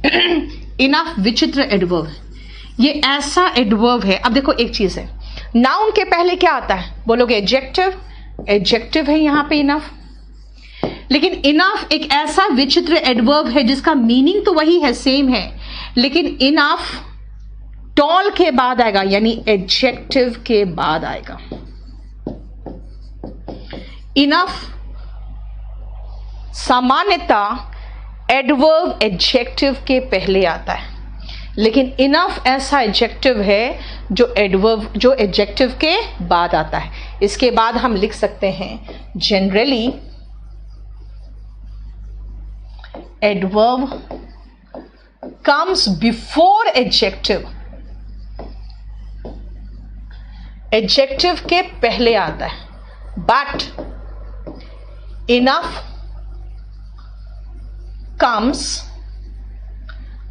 Enough विचित्र adverb है, ये ऐसा एडवर्ब है। अब देखो एक चीज है, नाउन के पहले क्या आता है, बोलोगे एडजेक्टिव, एडजेक्टिव है यहां पे इनफ, लेकिन इनफ एक ऐसा विचित्र एडवर्ब है जिसका मीनिंग तो वही है, सेम है, लेकिन इनफ टॉल के बाद आएगा, यानी एडजेक्टिव के बाद आएगा। इनफ सामान्यतः एडवर्ब एडजेक्टिव के पहले आता है, लेकिन इनफ ऐसा एडजेक्टिव है जो एडजेक्टिव के बाद आता है। इसके बाद हम लिख सकते हैं generally adverb comes before adjective, adjective के पहले आता है, but enough comes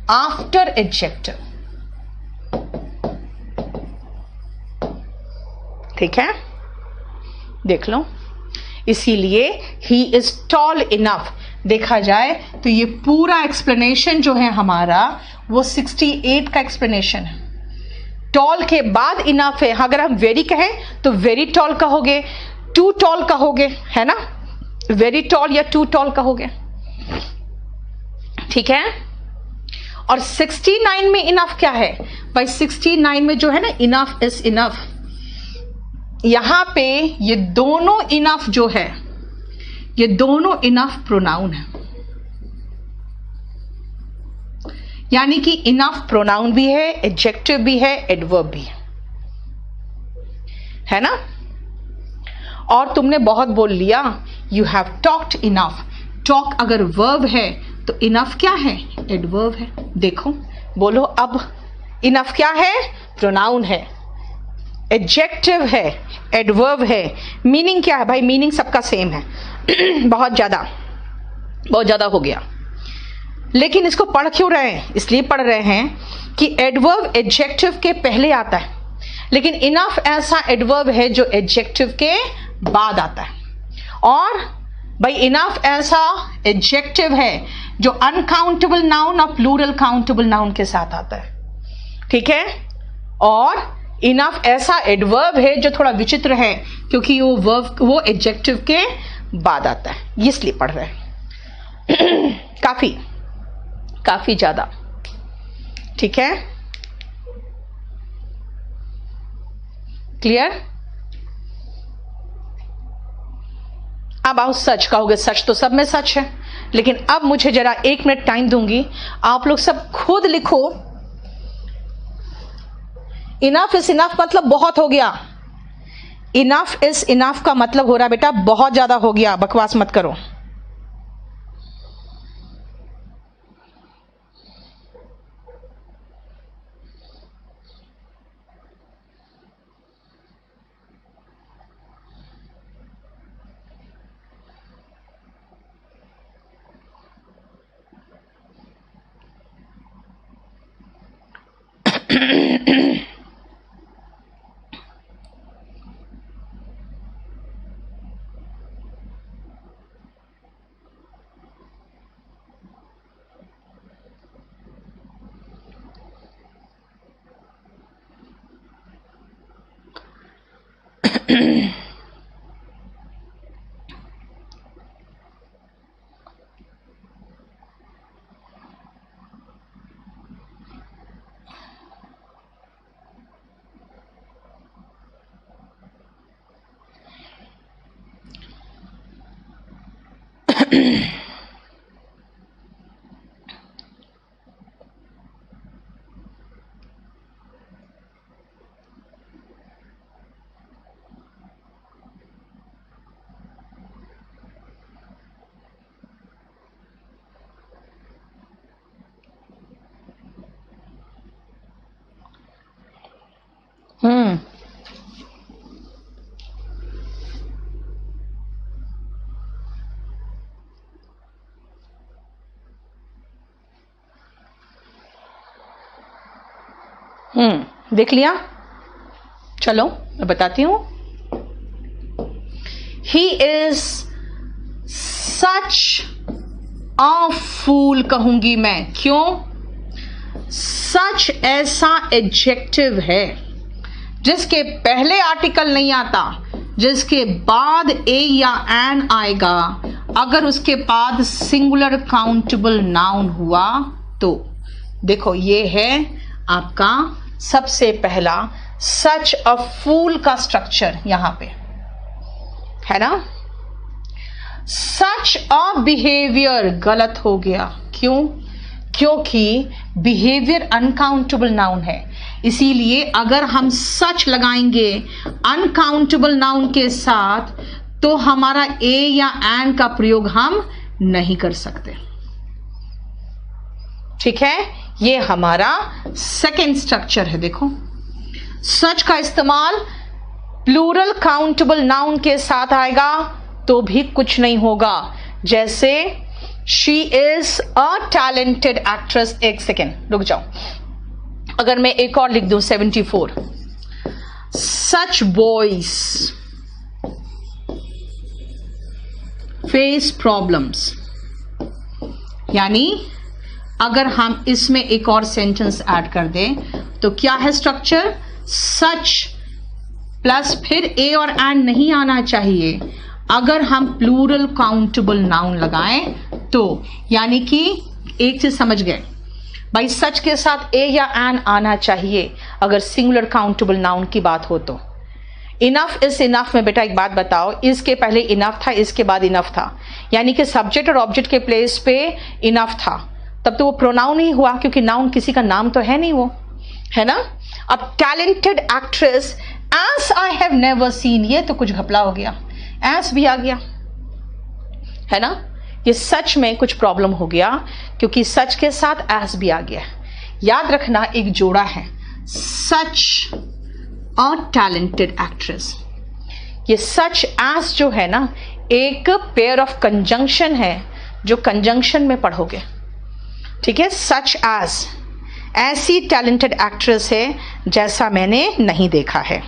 after adjective। ठीक है, देख लो। इसीलिए he is tall enough देखा जाए तो ये पूरा एक्सप्लेनेशन जो है हमारा वो 68 का एक्सप्लेनेशन है। टॉल के बाद इनफ है, अगर हम वेरी कहें तो वेरी टॉल कहोगे, टू टॉल कहोगे, है ना, वेरी टॉल या टू टॉल कहोगे, ठीक है। और 69 में इनफ क्या है भाई, 69 में जो है ना इनफ इज इनफ, यहां पे ये दोनों इनफ जो है ये दोनों इनफ प्रोनाउन है, यानी कि इनफ प्रोनाउन भी है, एडजेक्टिव भी है, एडवर्ब भी है ना। और तुमने बहुत बोल लिया, you have talked enough, talk अगर वर्ब है तो इनफ क्या है, एडवर्ब है। देखो बोलो अब, इनफ क्या है, प्रोनाउन है, एडजेक्टिव है, एडवर्ब है, मीनिंग क्या है भाई, मीनिंग सबका सेम है। बहुत ज्यादा हो गया, लेकिन इसको पढ़ क्यों रहे हैं, इसलिए पढ़ रहे हैं कि एडवर्ब एडजेक्टिव के पहले आता है, लेकिन इनफ ऐसा एडवर्ब है जो एडजेक्टिव के बाद आता है। और भाई इनफ ऐसा एडजेक्टिव है जो अनकाउंटेबल नाउन और प्लूरल काउंटेबल नाउन के साथ आता है, ठीक है। और इनफ ऐसा एडवर्ब है जो थोड़ा विचित्र है, क्योंकि वो एडजेक्टिव के बाद आता है, इसलिए पढ़ रहे हैं। काफी ज्यादा, ठीक है, क्लियर। अब आओ सच कहोगे, सच तो सब में सच है, लेकिन अब मुझे जरा 1 मिनट टाइम दूंगी, आप लोग सब खुद लिखो। इनफ इज इनफ मतलब बहुत हो गया, इनफ इज इनफ का मतलब हो रहा है बेटा बहुत ज्यादा हो गया, बकवास मत करो। देख लिया, चलो मैं बताती हूं। ही इज सच अ फूल कहूंगी मैं, क्यों, सच ऐसा एडजेक्टिव है जिसके पहले आर्टिकल नहीं आता, जिसके बाद ए या एन आएगा, अगर उसके बाद सिंगुलर काउंटेबल नाउन हुआ तो। देखो ये है आपका सबसे पहला सच अ फूल का स्ट्रक्चर यहां पे है ना। सच अ बिहेवियर गलत हो गया, क्यों? क्योंकि बिहेवियर अनकाउंटेबल नाउन है, इसीलिए अगर हम सच लगाएंगे अनकाउंटेबल नाउन के साथ तो हमारा ए या एन का प्रयोग हम नहीं कर सकते। ठीक है, ये हमारा सेकेंड स्ट्रक्चर है। देखो सच का इस्तेमाल प्लूरल काउंटेबल नाउन के साथ आएगा तो भी कुछ नहीं होगा, जैसे she is a talented actress. एक सेकेंड रुक जाओ, अगर मैं एक और लिख दूं 74, सच बॉयज फेस प्रॉब्लम्स, यानी अगर हम इसमें एक और सेंटेंस ऐड कर दें तो क्या है स्ट्रक्चर? सच प्लस फिर ए और एंड नहीं आना चाहिए अगर हम प्लूरल काउंटेबल नाउन लगाएं तो। यानी कि एक चीज समझ गए भाई, सच के साथ ए या एन आना चाहिए अगर सिंगुलर काउंटेबल नाउन की बात हो तो। इनफ इज इनफ में बेटा एक बात बताओ, इसके पहले इनफ था, इसके बाद इनफ था, यानी कि सब्जेक्ट और ऑब्जेक्ट के प्लेस पे इनफ था, तब तो वो प्रोनाउन ही हुआ, क्योंकि नाउन किसी का नाम तो है नहीं वो, है ना। अब talented actress as I have never seen, ये तो कुछ घपला हो गया, एज भी आ गया, है ना। ये सच में कुछ प्रॉब्लम हो गया क्योंकि सच के साथ एज भी आ गया। याद रखना एक जोड़ा है, सच अ टैलेंटेड एक्ट्रेस। ये सच एज जो है ना एक पेयर ऑफ कंजंक्शन है जो कंजंक्शन में पढ़ोगे, ठीक है। सच एज ऐसी टैलेंटेड एक्ट्रेस है जैसा मैंने नहीं देखा है।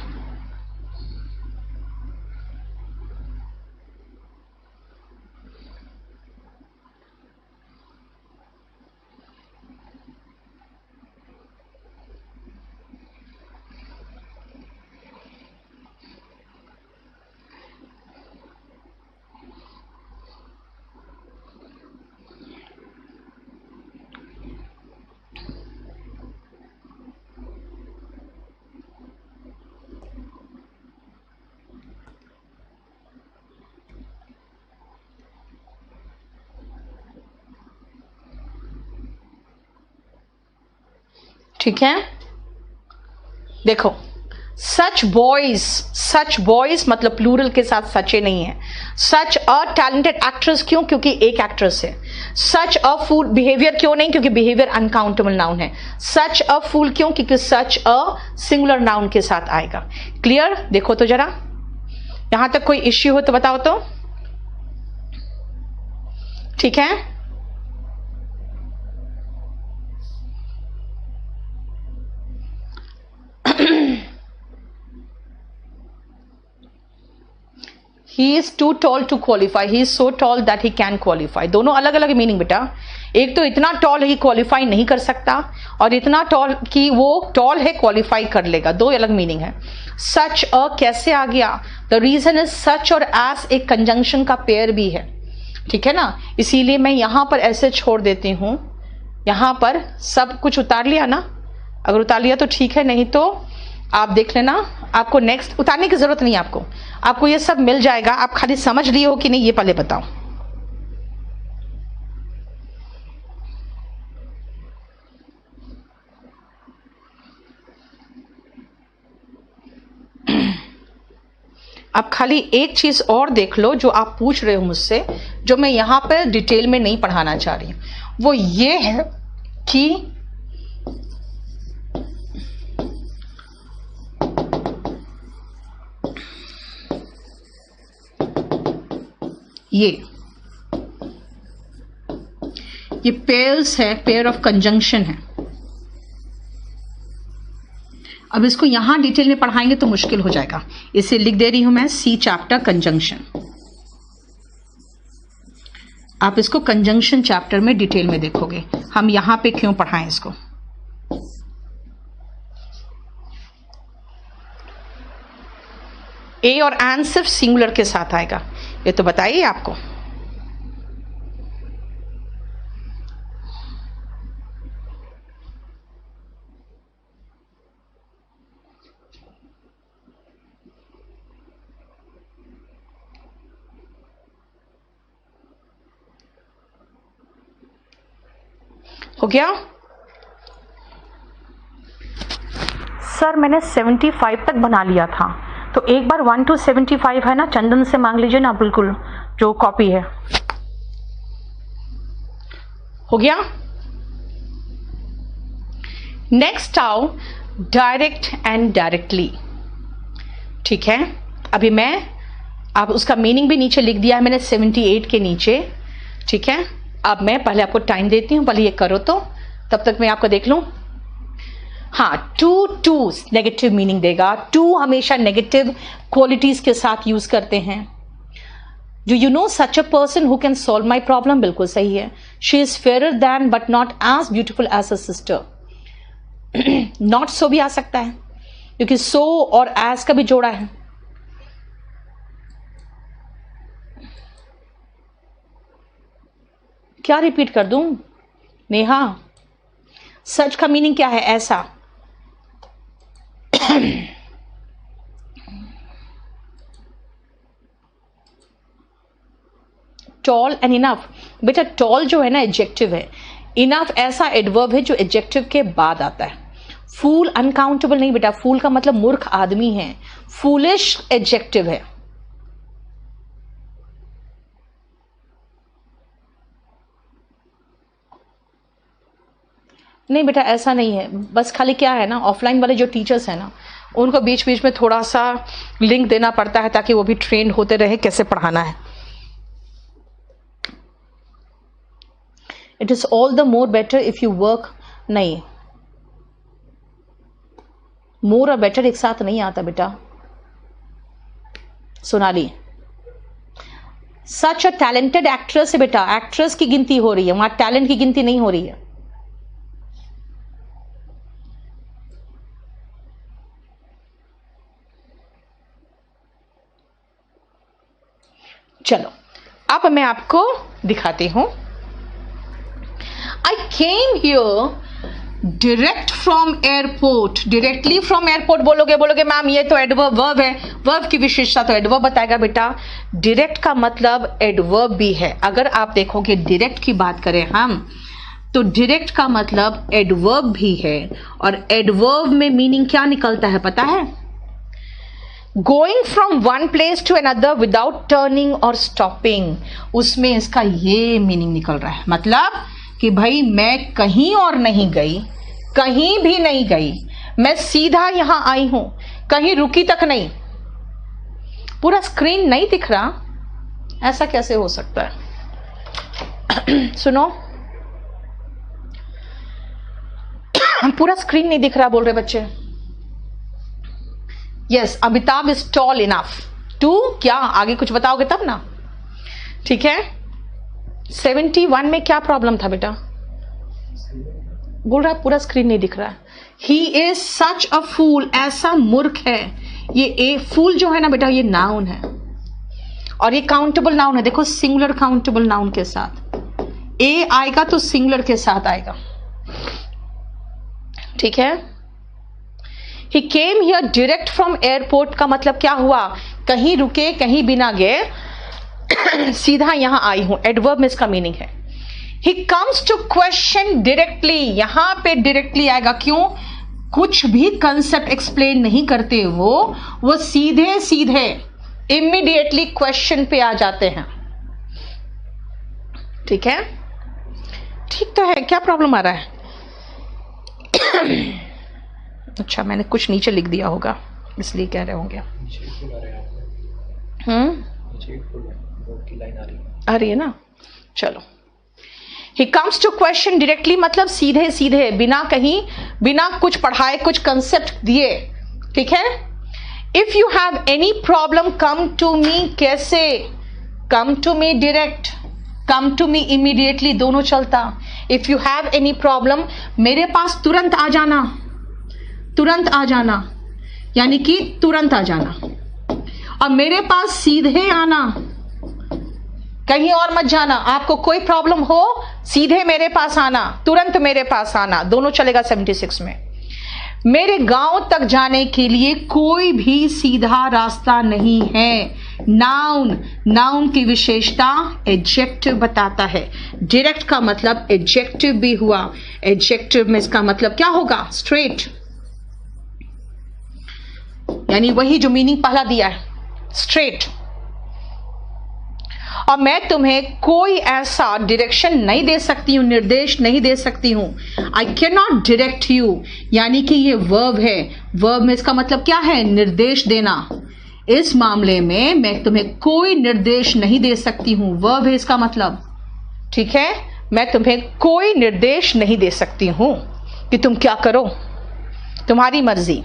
ठीक है, देखो सच बॉयज मतलब प्लूरल के साथ सचे नहीं है। सच अ टैलेंटेड एक्ट्रेस क्यों? क्योंकि एक एक्ट्रेस है। सच अ फूल बिहेवियर क्यों नहीं? क्योंकि बिहेवियर अनकाउंटेबल नाउन है। सच अ फूल क्यों? क्योंकि सच अ सिंगुलर नाउन के साथ आएगा। क्लियर? देखो तो जरा, यहां तक कोई इश्यू हो तो बताओ तो। ठीक है, he is too tall to qualify, he is so tall that he can qualify। दोनों अलग अलग मीनिंग बेटा। एक तो इतना टॉल ही क्वालिफाई नहीं कर सकता, और इतना टॉल कि वो टॉल है क्वालिफाई कर लेगा, दो अलग मीनिंग है। सच अ कैसे आ गया? द रीजन इज सच और एस एक कंजंक्शन का पेयर भी है, ठीक है ना, इसीलिए मैं यहां पर ऐसे छोड़ देती हूं। यहां पर सब कुछ उतार लिया ना? अगर उतार लिया तो ठीक है, नहीं तो आप देख लेना, आपको नेक्स्ट उतारने की जरूरत नहीं है, आपको ये सब मिल जाएगा। आप खाली समझ लिए हो कि नहीं ये पहले बताओ। अब खाली एक चीज और देख लो जो आप पूछ रहे हो मुझसे, जो मैं यहां पर डिटेल में नहीं पढ़ाना चाह रही हूं, वो ये है कि ये पेयर्स है, पेयर ऑफ कंजंक्शन है। अब इसको यहां डिटेल में पढ़ाएंगे तो मुश्किल हो जाएगा, इसे लिख दे रही हूं मैं, सी चैप्टर कंजंक्शन। आप इसको कंजंक्शन चैप्टर में डिटेल में देखोगे, हम यहां पे क्यों पढ़ाएं इसको। ए और एन सिर्फ सिंगुलर के साथ आएगा, ये तो बताइए आपको। हो गया सर? मैंने 75 तक बना लिया था, तो एक बार 1 to 75 है ना, चंदन से मांग लीजिए ना, बिल्कुल जो कॉपी है। हो गया। नेक्स्ट आओ डायरेक्ट एंड डायरेक्टली। ठीक है, अभी मैं अब उसका मीनिंग भी नीचे लिख दिया है मैंने 78 के नीचे। ठीक है, अब मैं पहले आपको टाइम देती हूं, पहले ये करो तो तब तक मैं आपको देख लूं। हाँ, टू नेगेटिव मीनिंग देगा। टू हमेशा नेगेटिव क्वालिटीज के साथ यूज करते हैं। Do you know such a person who can solve my problem? बिल्कुल सही है। She is fairer than but not as beautiful as a sister. Not so भी आ सकता है क्योंकि सो और एज का भी जोड़ा है। क्या रिपीट कर दूं नेहा? सच का मीनिंग क्या है? ऐसा। Tall and enough. बेटा टॉल जो है ना एडजेक्टिव है, इनफ ऐसा एडवर्ब है जो एडजेक्टिव के बाद आता है। फूल अनकाउंटेबल नहीं बेटा, फूल का मतलब मूर्ख आदमी है। फूलिश एडजेक्टिव है। नहीं बेटा ऐसा नहीं है, बस खाली क्या है ना, ऑफलाइन वाले जो टीचर्स हैं ना, उनको बीच बीच में थोड़ा सा लिंक देना पड़ता है ताकि वो भी ट्रेंड होते रहे कैसे पढ़ाना है। It is all the more better if you work. नहीं, मोर और बेटर एक साथ नहीं आता बेटा। सोनाली सच अ टैलेंटेड एक्ट्रेस है बेटा, एक्ट्रेस की गिनती हो रही है, वहां टैलेंट की गिनती नहीं हो रही है। चलो अब मैं आपको दिखाती हूं। I came here direct from airport. Directly from airport बोलोगे मैम ये तो एडवर्ब वर्ब है, वर्ब की विशेषता तो एडवर्ब बताएगा बेटा। डायरेक्ट का मतलब एडवर्ब भी है। अगर आप देखोगे डायरेक्ट की बात करें हम, तो डायरेक्ट का मतलब एडवर्ब भी है, और एडवर्ब में मीनिंग क्या निकलता है पता है? Going from one place to another without turning और स्टॉपिंग। उसमें इसका ये मीनिंग निकल रहा है, मतलब कि भाई मैं कहीं और नहीं गई, कहीं भी नहीं गई, मैं सीधा यहां आई हूं, कहीं रुकी तक नहीं। पूरा स्क्रीन नहीं दिख रहा, ऐसा कैसे हो सकता है? सुनो, पूरा स्क्रीन नहीं दिख रहा बोल रहे बच्चे। Yes, Amitabh is tall enough too, क्या आगे कुछ बताओगे तब ना। ठीक है, 71 में क्या प्रॉब्लम था बेटा? बोल रहा पूरा स्क्रीन नहीं दिख रहा। ही इज सच अ फूल, ऐसा मूर्ख है। ये ए फूल जो है ना बेटा, ये नाउन है और ये काउंटेबल नाउन है। देखो सिंगुलर काउंटेबल नाउन के साथ ए आएगा तो सिंगुलर के साथ आएगा। ठीक है, He came here direct from airport का मतलब क्या हुआ? कहीं रुके, कहीं बिना गए, सीधा यहां आई हूं। एडवर्ब में इसका मीनिंग है। He comes to question directly, यहां पे directly आएगा। क्यों? कुछ भी कंसेप्ट एक्सप्लेन नहीं करते वो सीधे सीधे इमीडिएटली क्वेश्चन पे आ जाते हैं। ठीक है, ठीक तो है, क्या प्रॉब्लम आ रहा है? अच्छा, मैंने कुछ नीचे लिख दिया होगा इसलिए कह रहे होंगे। आ रही है ना? चलो, he comes to question directly मतलब सीधे सीधे, बिना कहीं, बिना कुछ पढ़ाए, कुछ कंसेप्ट दिए। ठीक है, if you have any problem come to me. कैसे? Come to me direct, come to me immediately, दोनों चलता। If you have any problem, मेरे पास तुरंत आ जाना, तुरंत आ जाना, यानी कि तुरंत आ जाना। और मेरे पास सीधे आना, कहीं और मत जाना। आपको कोई प्रॉब्लम हो सीधे मेरे पास आना, तुरंत मेरे पास आना, दोनों चलेगा 76 में। मेरे गांव तक जाने के लिए कोई भी सीधा रास्ता नहीं है। नाउन, नाउन की विशेषता एडजेक्टिव बताता है। डायरेक्ट का मतलब एडजेक्टिव भी हुआ। एडजेक्टिव में इसका मतलब क्या होगा? स्ट्रेट, यानी वही जो मीनिंग पहला दिया है, स्ट्रेट। और मैं तुम्हें कोई ऐसा डायरेक्शन नहीं दे सकती हूं, निर्देश नहीं दे सकती हूं। I can not direct you, यानी कि ये वर्ब है। वर्ब में इसका मतलब क्या है? निर्देश देना। इस मामले में मैं तुम्हें कोई निर्देश नहीं दे सकती हूं, वर्ब है इसका मतलब। ठीक है, मैं तुम्हें कोई निर्देश नहीं दे सकती हूं कि तुम क्या करो, तुम्हारी मर्जी।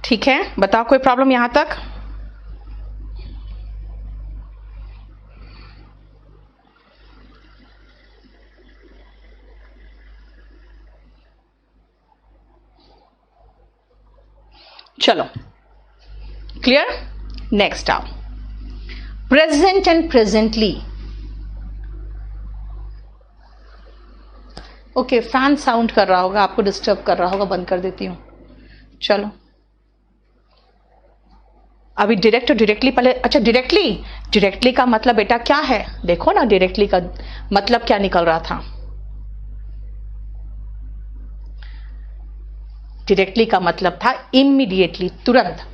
ठीक है, बताओ कोई प्रॉब्लम यहां तक? चलो, क्लियर? नेक्स्ट आओ, present and presently. Okay, fan sound कर रहा होगा, आपको डिस्टर्ब कर रहा होगा, बंद कर देती हूं। चलो, अभी डायरेक्ट और डायरेक्टली पहले। अच्छा, डायरेक्टली, डायरेक्टली का मतलब बेटा क्या है? देखो ना, डायरेक्टली का मतलब क्या निकल रहा था। डायरेक्टली का मतलब था इमीडिएटली, तुरंत।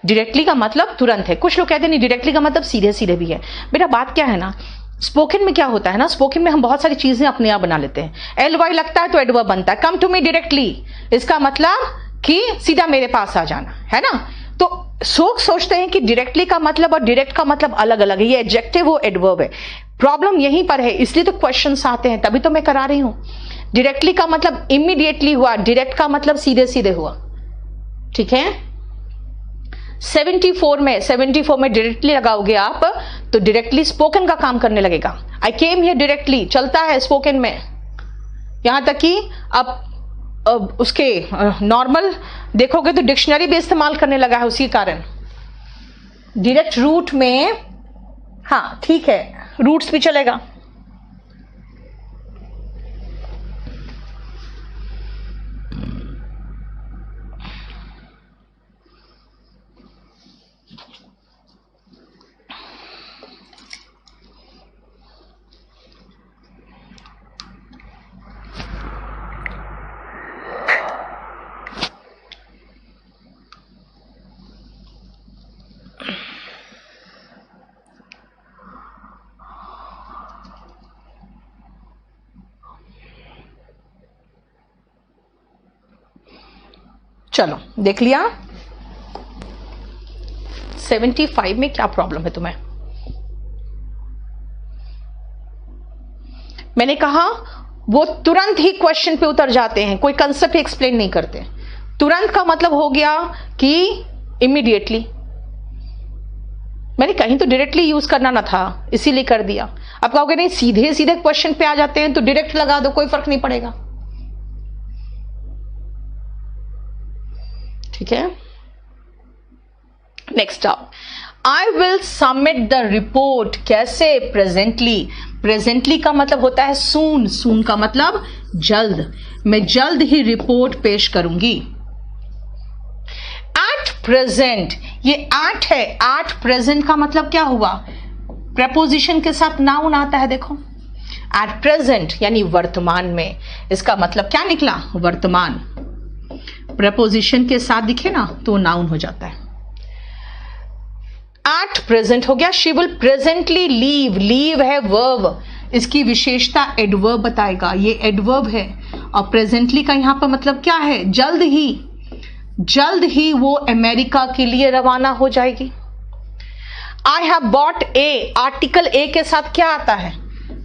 डायरेक्टली का मतलब तुरंत है। कुछ लोग कहते नहीं डायरेक्टली का मतलब सीधे सीधे भी है। बेटा बात क्या है ना, स्पोकन में क्या होता है ना, स्पोकन में हम बहुत सारी चीजें अपने आप बना लेते हैं। एल वाई लगता है तो एडवर्ब बनता है। कम टू मी डायरेक्टली, इसका मतलब कि सीधा मेरे पास आ जाना, है ना। तो सोचते हैं कि डायरेक्टली का मतलब और डायरेक्ट का मतलब अलग अलग है, ये एडजेक्टिव वो एडवर्ब है। प्रॉब्लम यहीं पर है, इसलिए तो क्वेश्चंस आते हैं, तभी तो मैं करा रही हूं। डायरेक्टली का मतलब इमीडिएटली हुआ, डायरेक्ट का मतलब सीधे सीधे हुआ। ठीक है, 74 में डायरेक्टली लगाओगे आप तो डायरेक्टली स्पोकन का काम करने लगेगा। आई केम हियर डायरेक्टली चलता है स्पोकन में, यहां तक कि अब उसके नॉर्मल देखोगे तो डिक्शनरी भी इस्तेमाल करने लगा है उसी कारण। डायरेक्ट रूट में, हाँ ठीक है, रूट्स भी चलेगा। चलो देख लिया 75 में क्या प्रॉब्लम है तुम्हें। मैंने कहा वो तुरंत ही क्वेश्चन पे उतर जाते हैं, कोई कंसेप्ट एक्सप्लेन नहीं करते। तुरंत का मतलब हो गया कि इमीडिएटली। मैंने कहीं तो डायरेक्टली यूज करना ना था, इसीलिए कर दिया। अब कहोगे नहीं सीधे सीधे क्वेश्चन पे आ जाते हैं तो डायरेक्ट लगा दो, कोई फर्क नहीं पड़ेगा। ठीक है, नेक्स्ट आप, I will submit the report. कैसे? प्रेजेंटली। प्रेजेंटली का मतलब होता है सून। सून का मतलब जल्द। मैं जल्द ही रिपोर्ट पेश करूंगी। एट प्रेजेंट, ये एट है। एट प्रेजेंट का मतलब क्या हुआ? प्रेपोजिशन के साथ नाउन आता है। देखो, एट प्रेजेंट यानी वर्तमान में। इसका मतलब क्या निकला? वर्तमान। प्रेपोजिशन के साथ दिखे ना तो नाउन हो जाता है। एट प्रेजेंट हो गया। She will presently leave. Leave है वर्ब, इसकी विशेषता एडवर्ब बताएगा। ये एडवर्ब है। और प्रेजेंटली का यहां पर मतलब क्या है? जल्द ही। जल्द ही वो अमेरिका के लिए रवाना हो जाएगी। I have bought a. Article a के साथ क्या आता है?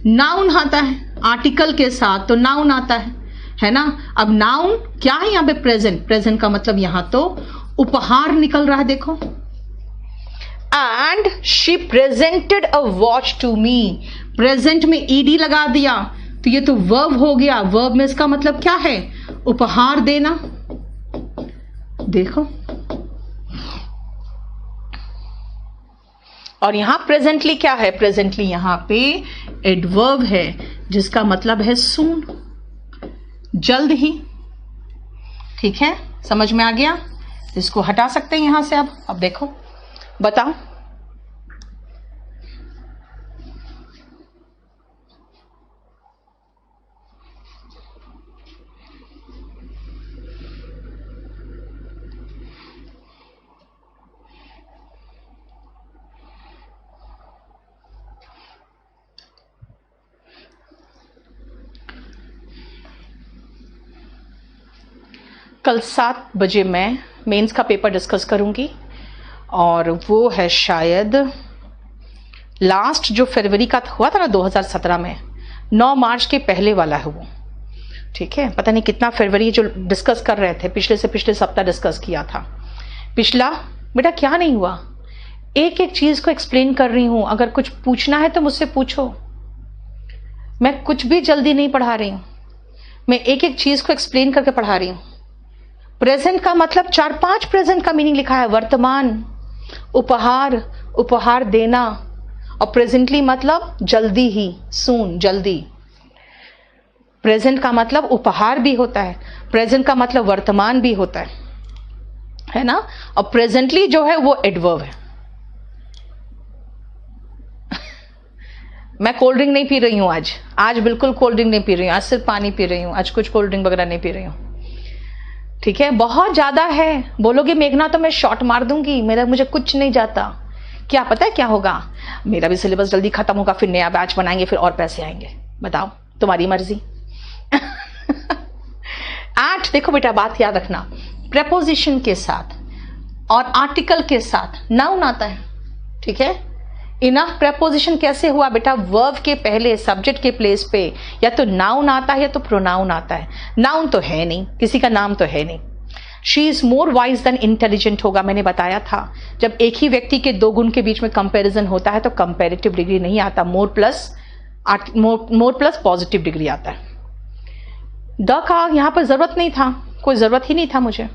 नाउन आता है। आर्टिकल के साथ तो नाउन आता है ना। अब नाउन क्या है यहाँ पे, प्रेजेंट। प्रेजेंट का मतलब यहां तो उपहार निकल रहा है, देखो। And she presented a watch to me, present में ईडी लगा दिया तो ये तो वर्ब हो गया। वर्ब में इसका मतलब क्या है, उपहार देना। देखो, और यहां प्रेजेंटली क्या है, प्रेजेंटली यहां पे एडवर्ब है जिसका मतलब है सून, जल्द ही। ठीक है, समझ में आ गया। इसको हटा सकते हैं यहां से। अब देखो, बताओ। कल 7 बजे मैं मेंस का पेपर डिस्कस करूंगी और वो है शायद लास्ट जो फरवरी का हुआ था ना 2017 में, 9 मार्च के पहले वाला है वो। ठीक है, पता नहीं कितना फरवरी जो डिस्कस कर रहे थे, पिछले से पिछले सप्ताह डिस्कस किया था। पिछला बेटा क्या नहीं हुआ, एक एक चीज को एक्सप्लेन कर रही हूं। अगर कुछ पूछना है तो मुझसे पूछो, मैं कुछ भी जल्दी नहीं पढ़ा रही हूं, मैं एक एक चीज को एक्सप्लेन करके पढ़ा रही हूं। प्रेजेंट का मतलब 4-5 प्रेजेंट का मीनिंग लिखा है, वर्तमान, उपहार, उपहार देना, और प्रेजेंटली मतलब जल्दी ही, सून, जल्दी। प्रेजेंट का मतलब उपहार भी होता है, प्रेजेंट का मतलब वर्तमान भी होता है ना। और प्रेजेंटली जो है वो एडवर्ब है। मैं कोल्ड ड्रिंक नहीं पी रही हूं आज बिल्कुल कोल्ड ड्रिंक नहीं पी रही हूं, आज सिर्फ पानी पी रही हूं, आज कुछ कोल्ड ड्रिंक वगैरह नहीं पी रही हूं। ठीक है, बहुत ज्यादा है, बोलोगे मेघना तो मैं शॉर्ट मार दूंगी, मुझे कुछ नहीं जाता। क्या पता है क्या होगा, मेरा भी सिलेबस जल्दी खत्म होगा, फिर नया बैच बनाएंगे, फिर और पैसे आएंगे। बताओ, तुम्हारी मर्जी। 8 देखो बेटा, बात याद रखना, प्रेपोजिशन के साथ और आर्टिकल के साथ नाउन आता है। ठीक है, इनफ प्रेपोजिशन कैसे हुआ बेटा, वर्ब के पहले सब्जेक्ट के प्लेस पे या तो नाउन आता है या तो प्रोनाउन आता है। नाउन तो है नहीं, किसी का नाम तो है नहीं। She is more wise then intelligent होगा, मैंने बताया था। जब एक ही व्यक्ति के 2 गुण के बीच में कंपैरिजन होता है तो कंपैरेटिव डिग्री नहीं आता, मोर प्लस पॉजिटिव डिग्री आता है। द का यहां पर जरूरत नहीं था, कोई जरूरत ही नहीं था मुझे।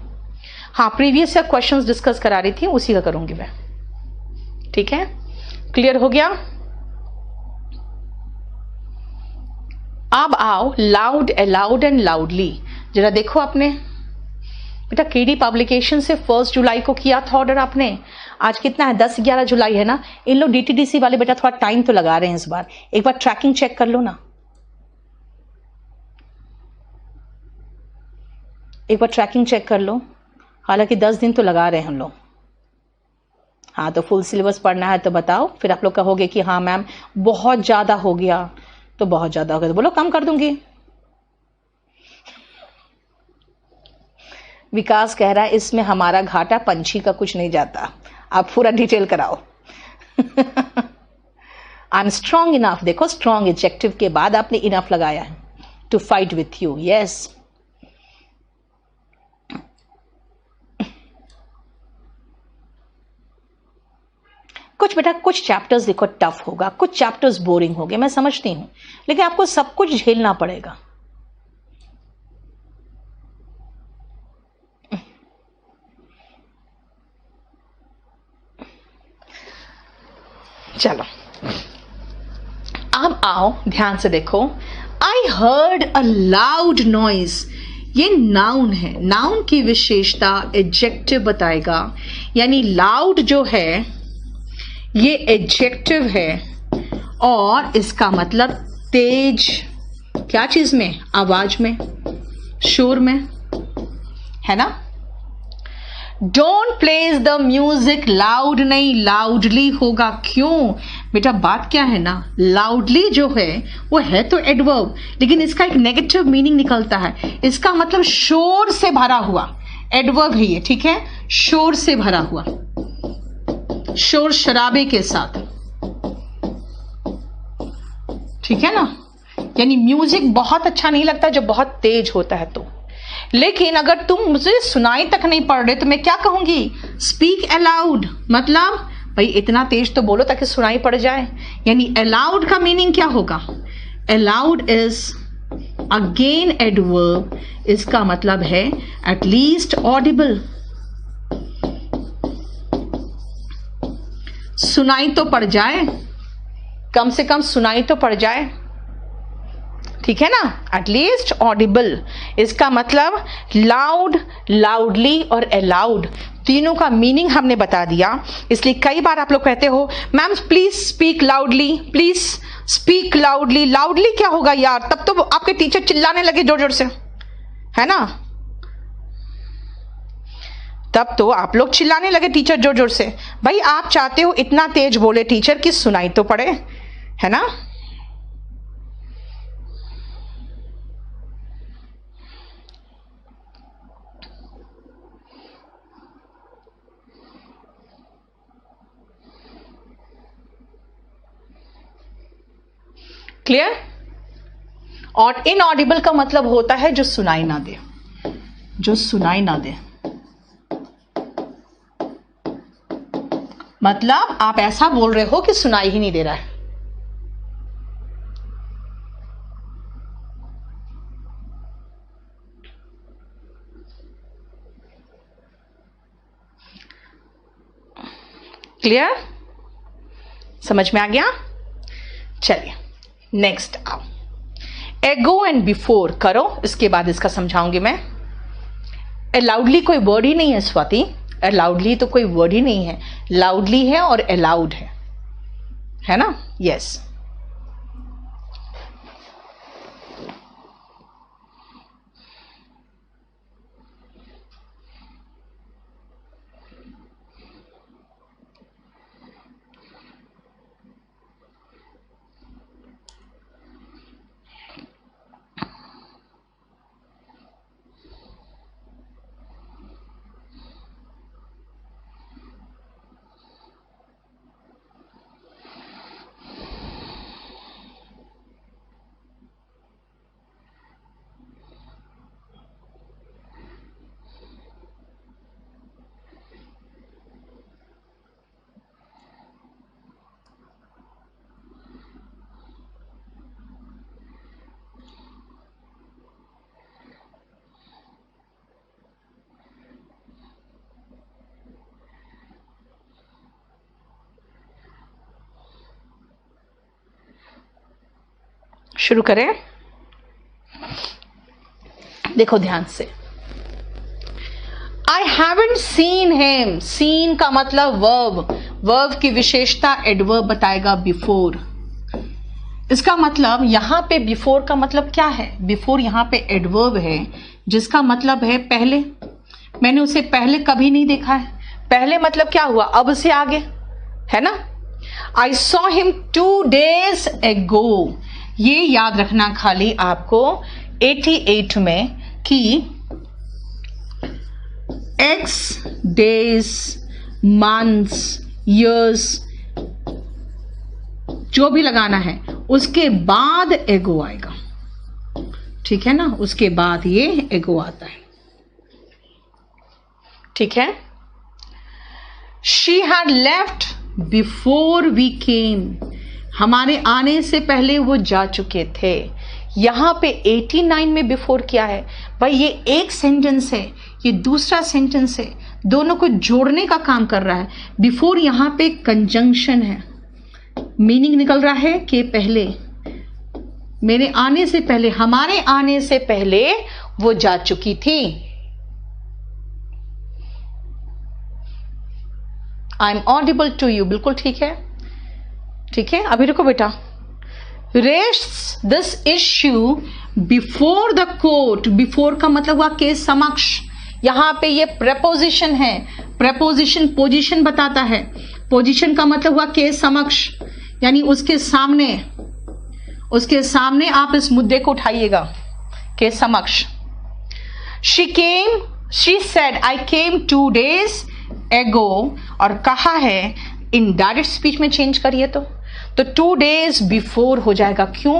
हाँ, प्रीवियस ईयर क्वेश्चंस डिस्कस करा रही थी, उसी का करूंगी मैं। ठीक है, क्लियर हो गया। अब आओ लाउड, अलाउड एंड लाउडली। जरा देखो आपने बेटा, केडी पब्लिकेशन से 1 जुलाई को किया था ऑर्डर आपने। आज कितना है, 10-11 जुलाई है ना। इन लोग डीटीडीसी वाले बेटा थोड़ा टाइम तो लगा रहे हैं इस बार, एक बार ट्रैकिंग चेक कर लो ना, एक बार ट्रैकिंग चेक कर लो। हालांकि 10 दिन तो लगा रहे हैं हम लोग। हाँ, तो फुल सिलेबस पढ़ना है तो बताओ, फिर आप लोग कहोगे कि हाँ मैम बहुत ज्यादा हो गया, तो बहुत ज्यादा हो गया तो बोलो कम कर दूंगी। विकास कह रहा है इसमें हमारा घाटा पंछी का कुछ नहीं जाता, आप पूरा डिटेल कराओ। आई एम स्ट्रॉन्ग इनफ, देखो स्ट्रॉन्ग एडजेक्टिव के बाद आपने इनफ लगाया है, to fight with you. Yes, कुछ बेटा कुछ चैप्टर्स देखो टफ होगा, कुछ चैप्टर्स बोरिंग होंगे, मैं समझती हूं, लेकिन आपको सब कुछ झेलना पड़ेगा। चलो अब आओ ध्यान से देखो, I heard a loud noise. ये नाउन है, नाउन की विशेषता एडजेक्टिव बताएगा, यानी लाउड जो है ये एडजेक्टिव है और इसका मतलब तेज, क्या चीज में, आवाज में, शोर में, है ना। Don't place the music loud नहीं, लाउडली होगा। क्यों बेटा, बात क्या है ना, लाउडली जो है वो है तो एडवर्ब, लेकिन इसका एक नेगेटिव मीनिंग निकलता है। इसका मतलब शोर से भरा हुआ, एडवर्ब है ये। ठीक है, शोर से भरा हुआ, शोर शराबे के साथ। ठीक है ना, यानी म्यूजिक बहुत अच्छा नहीं लगता जब बहुत तेज होता है तो। लेकिन अगर तुम मुझे सुनाई तक नहीं पड़ रहे तो मैं क्या कहूंगी, स्पीक अलाउड, मतलब भाई इतना तेज तो बोलो ताकि सुनाई पड़ जाए। यानी अलाउड का मीनिंग क्या होगा, अलाउड इज अगेन एडवर्ब, इसका मतलब है एटलीस्ट ऑडिबल, सुनाई तो पड़ जाए, कम से कम सुनाई तो पड़ जाए, ठीक है ना, एटलीस्ट ऑडिबल। इसका मतलब लाउड, लाउडली और अलाउड तीनों का मीनिंग हमने बता दिया। इसलिए कई बार आप लोग कहते हो ma'am please speak loudly, please speak loudly. Loudly क्या होगा यार, तब तो आपके टीचर चिल्लाने लगे जोर जोर से, है ना, तब तो आप लोग चिल्लाने लगे टीचर जोर जोर से। भाई आप चाहते हो इतना तेज बोले टीचर कि सुनाई तो पड़े, है ना। क्लियर। और इनऑडिबल का मतलब होता है जो सुनाई ना दे, जो सुनाई ना दे, मतलब आप ऐसा बोल रहे हो कि सुनाई ही नहीं दे रहा है। क्लियर, समझ में आ गया। चलिए नेक्स्ट आओ, एगो एंड बिफोर करो, इसके बाद इसका समझाऊंगी मैं। अलाउडली कोई वर्ड ही नहीं है स्वाति, अलाउडली तो कोई वर्ड ही नहीं है, लाउडली है और अलाउड है ना, यस। शुरू करें, देखो ध्यान से। I haven't seen him, seen का मतलब वर्ब, वर्ब की विशेषता एडवर्ब बताएगा बिफोर। इसका मतलब यहां पे बिफोर का मतलब क्या है, बिफोर यहां पे एडवर्ब है जिसका मतलब है पहले। मैंने उसे पहले कभी नहीं देखा है, पहले मतलब क्या हुआ, अब से आगे, है ना। I saw him 2 days ago, ये याद रखना खाली आपको 88 में कि x days, months, years जो भी लगाना है उसके बाद एगो आएगा, ठीक है ना, उसके बाद ये एगो आता है, ठीक है। She had left before we came, हमारे आने से पहले वो जा चुके थे। यहां पे 89 में बिफोर क्या है भाई, ये एक सेंटेंस है, ये दूसरा सेंटेंस है, दोनों को जोड़ने का काम कर रहा है। बिफोर यहां पे कंजंक्शन है, मीनिंग निकल रहा है कि पहले, मेरे आने से पहले, हमारे आने से पहले वो जा चुकी थी। I am audible to you, बिल्कुल ठीक है, ठीक है। अभी रुको बेटा, rest this issue before the court, before का मतलब हुआ के समक्ष। यहां पे ये प्रेपोजिशन है, प्रेपोजिशन पोजीशन बताता है, पोजीशन का मतलब हुआ के समक्ष, यानी उसके सामने, उसके सामने आप इस मुद्दे को उठाइएगा, के समक्ष। She came, she said I came 2 days ago, और कहा है इन डायरेक्ट स्पीच में चेंज करिए तो 2 days बिफोर हो जाएगा। क्यों?